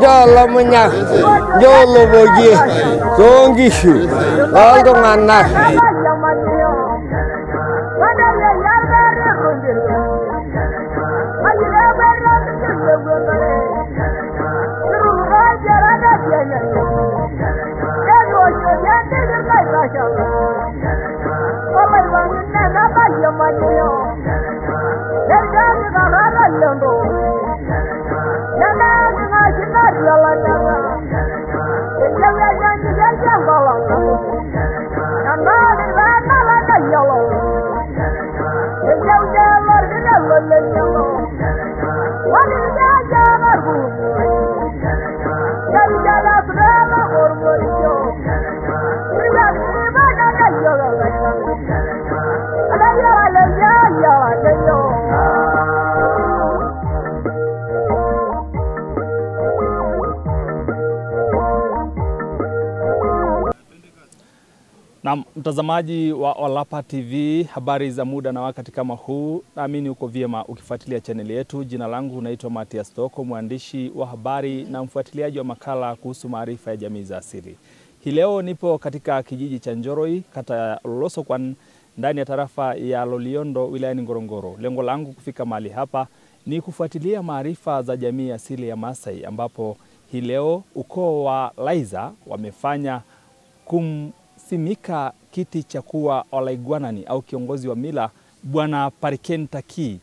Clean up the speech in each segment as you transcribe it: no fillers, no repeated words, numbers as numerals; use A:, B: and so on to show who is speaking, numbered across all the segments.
A: Jolo munya, jolo boji, songishu, aldo ngana.
B: Na mtazamaji wa Olapa TV, habari za muda na wakati kama huu, naamini uko vyema ukifuatilia channel yetu. Jina langu naitwa Matias Toko, mwandishi wa habari na mfuatiliaji wa makala kuhusu maarifa ya jamii za asili. Hii leo nipo katika kijiji cha Njoroi, kata ya Losokwan, ndani ya tarafa ya Loliondo, wilayani Ngorongoro. Lengo langu kufika mahali hapa ni kufuatilia maarifa za jamii asili ya Maasai, ambapo hii leo ukoo wa Laiza wamefanya simika kiti cha kuwa Olaiguanani au kiongozi wa mila Bwana Pariken Taki.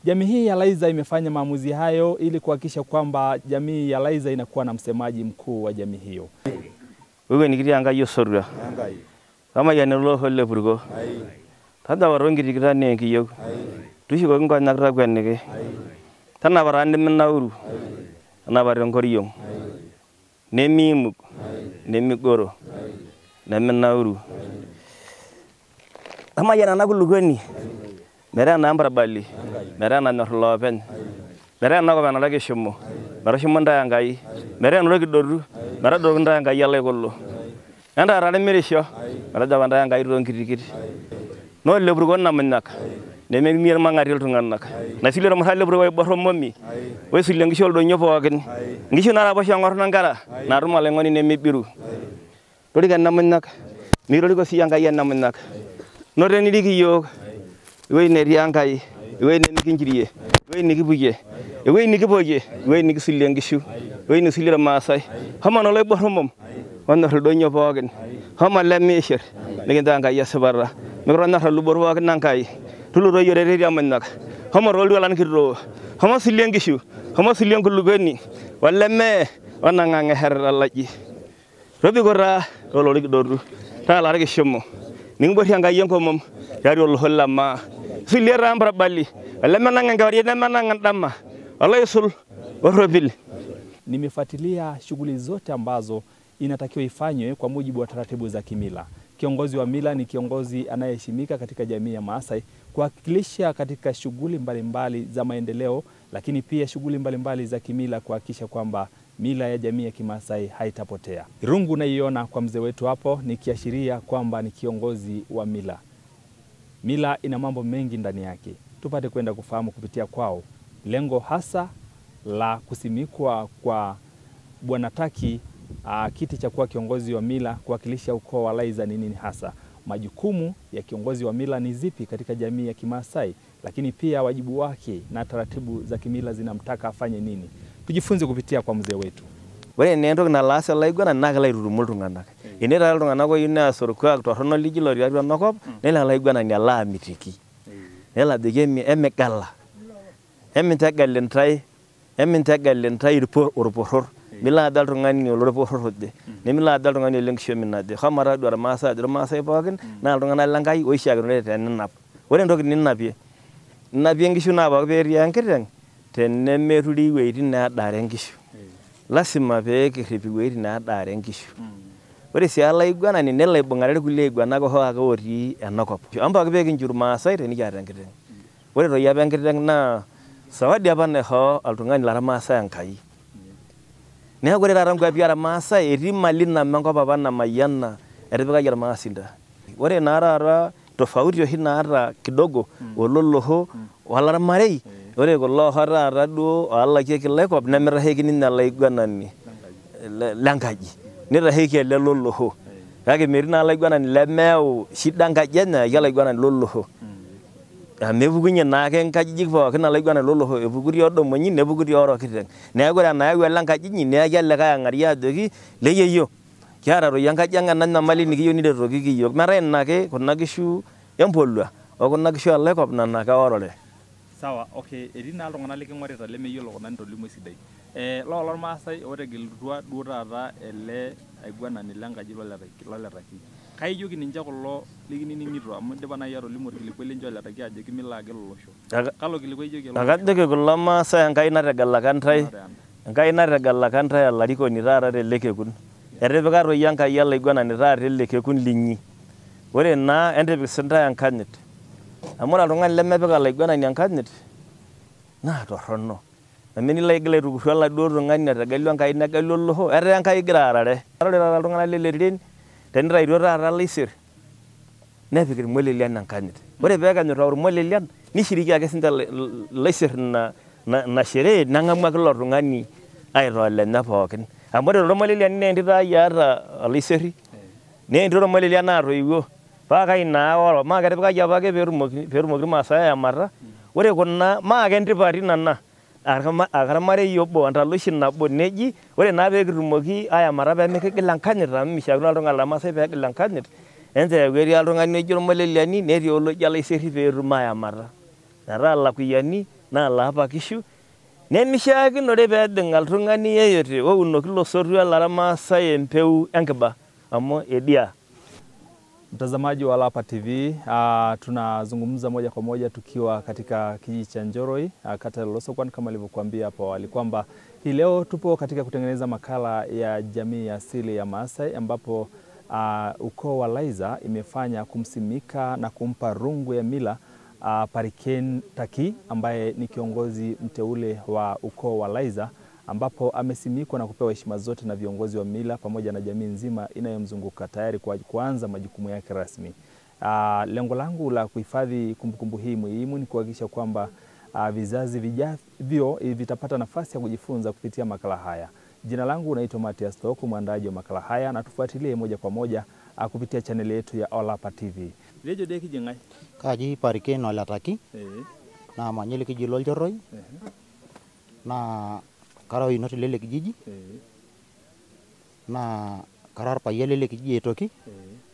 B: Jamii hii ya Laiza imefanya maamuzi hayo ili kuhakikisha kwamba jamii ya Laiza inakuwa na msemaji mkuu wa jamii hiyo.
C: Wewe nikiri anga yosorwa. Kama yanelo holle burgo. Tada warongi dikira ne kiyo. Tushiko ngo nakra gwanege. Tana barande mennauru. Ana barongoriyo. Nemi goro. Nemi nauru. Kama yana nagulugoni. Mera nambra bali. Mera na norlopen. Mera na ko banalage shummo. Mera shummo nda ngai. Mera no gidoru. Mera do nda ngai yalla gollo. Anda rale merisho. Mera da nda ngai ron kitikiti. No lebru gon namannak. Nemi mir mangatil tungannak. Na silero ma lebru way borom mommi. Way silengi shol do nyopo wagen. Ngisho na ba shangor nangara. Na rumale ngoni nemi biru. Dodi kan namannak. Miro ko siyanga yan namannak. No reni digi yo. Way ne riangai. Way ne kinjiriye. Way ni kibuye. Way ni kiboje. Way ni silengi shu. Way ni silero Maasai. Hama no lay borom mom. Wanda do nyopo wagen. Hama lemesher. Ngi danga yasbara. Miro na halu bor wagen nankai. Tulu ro yore re amannak. Hama roldu lan kidro. Hama silengi shu. Hama silengi lugeni. Walla me wana nganga her alaji. Robi gora rolo doru. Ta la rege shummo. Ning boti anga yenko mom. Yari wol hollama. Silera ambra bali. Walla me nanga ngawri na mananga damma. Allah yusul worobil.
B: Nimefuatilia shughuli zote ambazo inatakiwa ifanywe kwa mujibu wa taratibu za kimila. Kiongozi wa mila ni kiongozi anayeheshimika katika jamii ya Maasai kuwakilisha katika shughuli mbalimbali za maendeleo, lakini pia shughuli mbalimbali za kimila kuhakikisha kwamba mila ya jamii ya Kimaasai haitapotea. Rungu naiona kwa mzee wetu hapo ni kiashiria kwamba ni kiongozi wa mila. Mila ina mambo mengi ndani yake. Tupate kwenda kufahamu kupitia kwao lengo hasa la kusimikwa kwa Bwana Taki kiti cha kuwa kiongozi wa mila kuwakilisha ukoo wa Laiza ni nini hasa. Majukumu ya kiongozi wa mila ni zipi katika jamii ya Kimaasai, lakini pia wajibu wake na taratibu za kimila zinamtaka afanye nini. Tujifunze kupitia kwa mzee wetu.
C: Wale nendo na lasa laigwana nagala irumultu ngana. Inera ngana ko yuna sorokwa to hono ligilo ri arwa nakop nela laigwana ni ala mitiki. Nela degemi emegala. Emintagalentai urporor. Mila dal ngani lo poror hodde. Ne mila dal ngani lenksho minade. Khamara do Maasai bagen na ngana langai o shaga no ten nap. Wale ndog nin napi. Napi ngishu na ba be ri ankeren. Ten ne metudi weiti na dare ngishu. Lasima be ke ripi weiti na dare ngishu. Wale si ala igwana ni nela ibongare kule igwana ko ha ko ri enakop. Amba be kinjur Maasai te ni jara nketen. Wale ro ya be nketen na sawadi apa ne ho altungani la Maasai ankai. Neeku ore taata nkwapi ormaasai etii mali name enkop apa namayiana etipikaki irmaasinda. Ore naa taata tofauti oshi naata kidogo ololoho olarmarei, ore kulo taata duo oolakieki laikop nemitasheki ninye olaiguanani lenkaji, nitasheki ele loloho. Kake metii naa olaiguanani lemeyau shida enkaji enye ake olaiguanani loloho. Mepukunye naake nkajijik pookin olaiguanani loloho, epuku tii odumunyi nepuku tii orokiteng. Neeku ore enayau ele enkaji inyi neyaki olikae ang'arie ajoki leyieyio kiata toi enkaji ang' ena nyamali nikiyieu niretoki kiyiok. Metaa ina ake kuna kishu empolua okuna kishu olaikop nena ake orore.
B: Sawa, okay, etii naa iltung'anak liking'orita lemeyiolo kuna nitolimuo esidai. Lolo irmaasai otegelutua duo taata ele aiguanani lenkaji loletaki. Kaijoki ninche kulo likinining'ito amu idipa nai atolimu orkilikwai linche oletaki ajoki milo agel olosho. Kalo kilikwai ijoki olosho?
C: Akajoki kulo maasai Enkai nategelaka ntae, Enkai nategelaka ntae olarikoni taata tele kekun. Etipika toi Enkai olaiguanani taata ele kekun linyi. Ore naa entipik sintae enkanyit. Amu ore oltung'ani lemepik olaiguanani enkanyit naa torrono. Amu nilo aigil aitukuru oladuo tung'ani otegelua Enkai negelu olosho, etaa Enkai igira arare. Ore taata iltung'anak leleriren tenitaituo taata laisir nepik irmolelian enkanyit. Ore peekenyu ormolelian nishiriki ake sinche laisir ina sherehe neng'amu ake ilo tung'ani aitaa olenye pookin. Amu ore ormolelian naa entito ai eeta olaiseri, naa entito ormolelian naatoiwuo. Paa kai naa oro, maa ketipikaki apake peetumoki irmaasai aayamata. Ore kuna maa kentipati nena ormarei obo entaloishi nabo neji ore naa peekitumoki aayamata peemikigil enkanyit amu mishiakino oltung'ani lormaasai peegil enkanyit, enchoo eeku etii oltung'ani oji ormoleliani netii oloji olaiseri peetum aayamata. Metaa ilakuyiani naa laapa kishu nemishiakinore peejing' oltung'ani yeyote ounoki losotua lormaasai empeu enkiba amu edia.
B: Mtazamaji wa Lapa TV, tunazungumza moja kwa moja tukiwa katika kijiji cha Njoroi, kata ya Losokwan kama nilivyokuambia hapo awali kwamba hii leo tupo katika kutengeneza makala ya jamii ya asili ya Maasai ambapo ukoo wa Laizer imefanya kumsimika na kumpa rungu ya mila Pariken Taki ambaye ni kiongozi mteule wa ukoo wa Laizer ambapo amesimikwa na kupewa heshima zote na viongozi wa mila pamoja na jamii nzima inayomzunguka tayari kwa kuanza majukumu yake rasmi. Lengo langu la kuhifadhi kumbukumbu hii muhimu ni kuhakikisha kwamba vizazi vijavyo vitapata nafasi ya kujifunza kupitia makala haya. Jina langu naitwa Matias Toko, mwandaji wa makala haya, na tufuatilie moja kwa moja kupitia channel yetu ya Lapa TV. Lejo deki jengai?
D: Kaji Pariken Oletaki. Na manyeli kijilo Njoroi. Na kara inoti lele kijiji. Na kara paye lele kijiji etoki.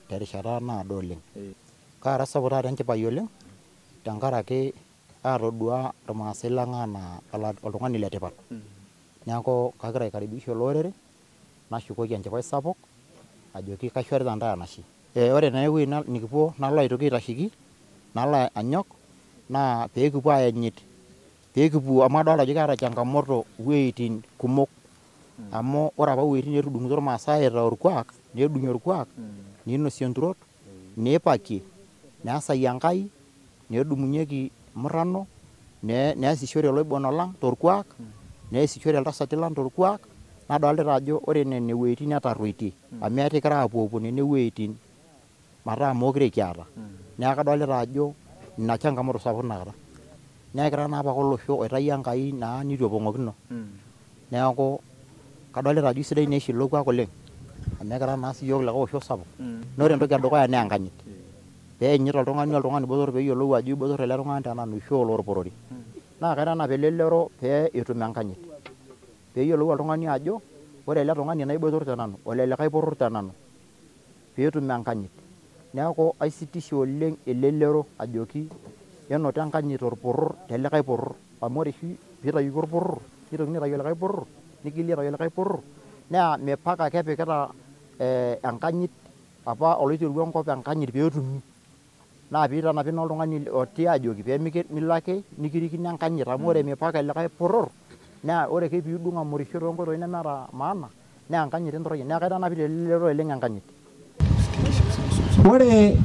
D: Terishata naado oleng. Kara sapuk taata enchipai oleng tenkaraki atodua irmaasai lang anaa oltung'ani letipat. Neeku kagira aikaribisha olorere nashukoki enchipai sapuk ajoki kaishorita ntae enashe. Ore naa ewueji nikipuo nalo aitoki aitasheki nalo anyok naa peekipuo aanyit peekipuo amu adolta ajo keeta changamoto wueitin kumok amu ore apa wueitin netudung'ito irmaasai aitaa orkuak nedung'i orkuak ninosie enturot niipakie neesai Enkai nedumunyeki murrano neesishore oloibon lang torkuak neesishore iltasati lang torkuak nadolita ajo ore nene wueitin netarruoitie amu etikira apuopuo nene wueitin mataa mookure kiata. Neeku kadolita ajo ina changamoto sapuk nakata. Neekira naa apa olosho oitayio Enkai naa nitu epong'okino. Neeku kadolita ajo sidai neeshi ilo kuak oleng. Amu ekira naa siyiok likae osho sapuk. Naa ore entoki edukuya naa enkanyit. Peenyit oltung'ani botor peeyiolou ajo ibotor ele tung'ani tenanu ashu olorporori. Naa kaitanap elelero pee etum enkanyit. Peeyiolou oltung'ani ajo ore ele tung'ani naibotor tenanu ole likae poror tenanu peetum enkanyit. Neeku aisitisha oleng elelero ajoki enoto enkanyit orporor telikae poror amu ore oshi piitayoki orporor nitokini aitayu likae poror nigili aitayu likae poror naa mipaka kepikita enkanyit apa oloiterua enkop enkanyit peetumi. Naa piitanapi naa oltung'ani otii ajoki peemilo ake nikirikino enkanyit amu ore mipaka likae poror naa ore ake piidung' amorisho toonkoitoi nemeeta maana naa enkanyit entoroyie. Neeku kaitanapita elelero oleng enkanyit.
E: Ore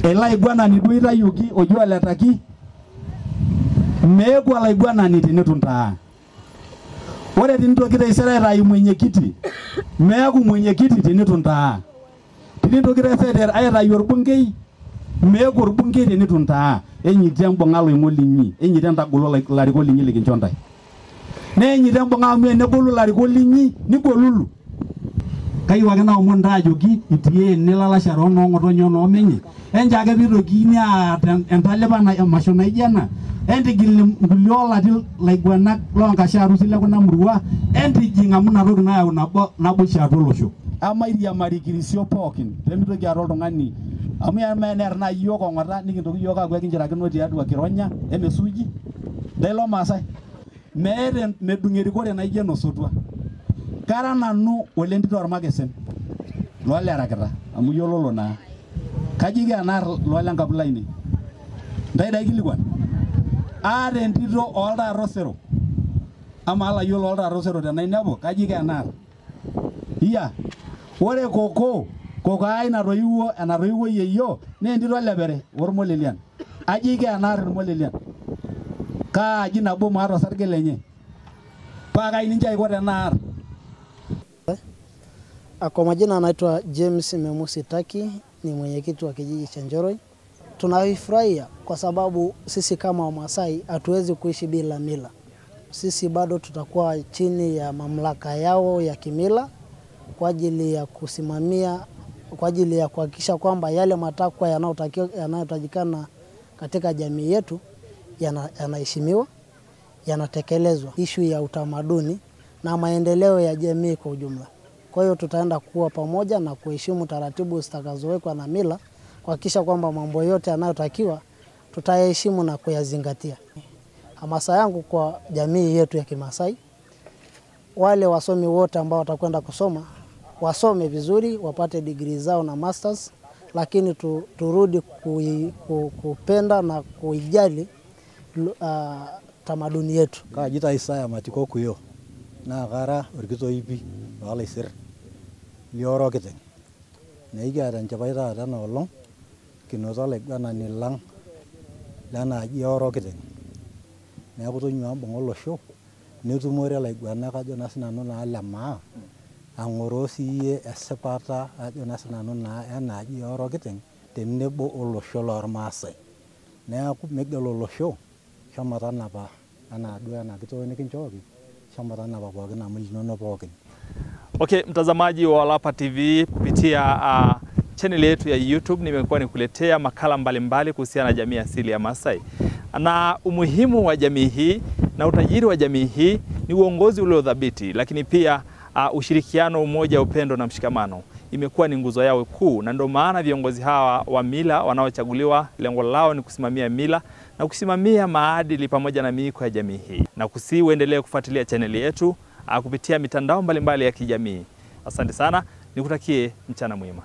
E: ele aiguanani duo itayioki oji Oletaki meeku olaiguanani tenetu ntaa. Ore tinitoki taisere aitayu mwenyekiti, meeku mwenyekiti tenitu ntaa. Tinitoki taisere aitayu orbungei, meeku orbungei tenitu ntaa. Enyiti embung'a loing'oli inyi, enyiti entagolo larikok linyi likincho ntae. Nenyiti embung'a amu enegolu larikok linyi, nigolulu. Kayieu ake naomon ntae ajoki itie nilalashara onoong'otonye onoomenye. Enchake piitokini aata entalipa emasho naijo ena. Entigil nkulie olati laiguanak loonkashe arusi lekuna murua, entijing' amu inatoki nayau naboisho atua olosho. Amairiamari kirisio pookin, peemitoki aata oltung'ani amu neer naa yiok ong'ota nikintoki yiok aaku ekinchirakino tiatua Kironya, Emesuji, Dailo Maasai. Meeta medung' erikore naijo enosotua. Kara nanu ole ntito ormakesen loolerakita amu yiololo naa. Kaji kenar loole enkabila ine. Ntae kilikuan. Aata entito oltaarro sero. Amaa layiolo oltaarro sero tenainepu, kaji kenar. Iya, ore koko ai enatoiwuo yeyio naa entito Lepere ormolelian. Aji kenar irmolelian. Kaaji nabo maata osarge lenye. Paa kai ninche aiko tenaar.
F: Kwa majina anaitwa James Memusi Taki, ni mwenyekiti wa kijiji cha Njoroi. Tunafurahia kwa sababu sisi kama Wamasai hatuwezi kuishi bila mila. Sisi bado tutakuwa chini ya mamlaka yao ya kimila kwa ajili ya kusimamia, kwa ajili ya kuhakikisha kwamba yale matakwa yanayotakikana katika jamii yetu yanaheshimiwa, yanatekelezwa. Issue ya utamaduni na maendeleo ya jamii kwa ujumla. Kwa hiyo tutaenda kuwa pamoja na kuheshimu taratibu zitakazowekwa na mila, kuhakikisha kwamba mambo yote yanayotakiwa tutayaheshimu na kuyazingatia. Hamasa yangu kwa jamii yetu ya Kimasai, wale wasomi wote ambao watakwenda kusoma, wasome vizuri, wapate degree zao na masters, lakini turudi kupenda na kuijali tamaduni yetu.
G: Kajita Isaya Matiko kuyo na kara orkitoipi wala isir lioro kiteng. Neikiata enchipai taata enoolong kinoto olaiguanani lang lena aji eoro kiteng. Neeku tonyua mbung'a olosho nitumore ilaiguanak ajo naa sinanu naa lemaa ang'oroo siiyie esipata ajo naa sinanu naa ena aji eoro kiteng tenebo olosho lormaasai. Neeku migil olosho shomo tanapa enaa duo ena kitoo nikinchooki shomo tanapa pookin amu linono pookin.
B: Okay, mtazamaji wa Olapa TV kupitia channel yetu ya YouTube nimekuwa nikuletea makala mbalimbali kuhusiana na jamii asili ya Maasai. Na umuhimu wa jamii hii na utajiri wa jamii hii ni uongozi uliodhabiti, lakini pia ushirikiano, umoja, upendo na mshikamano imekuwa ni nguzo yao kuu, na ndio maana viongozi hawa wa mila wanaochaguliwa lengo lao ni kusimamia mila na kusimamia maadili pamoja na miiko ya jamii hii. Na uendelee kufuatilia channel yetu kupitia mitandao mbalimbali ya kijamii. Asante sana, nikutakie mchana mwema.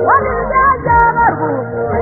H: What is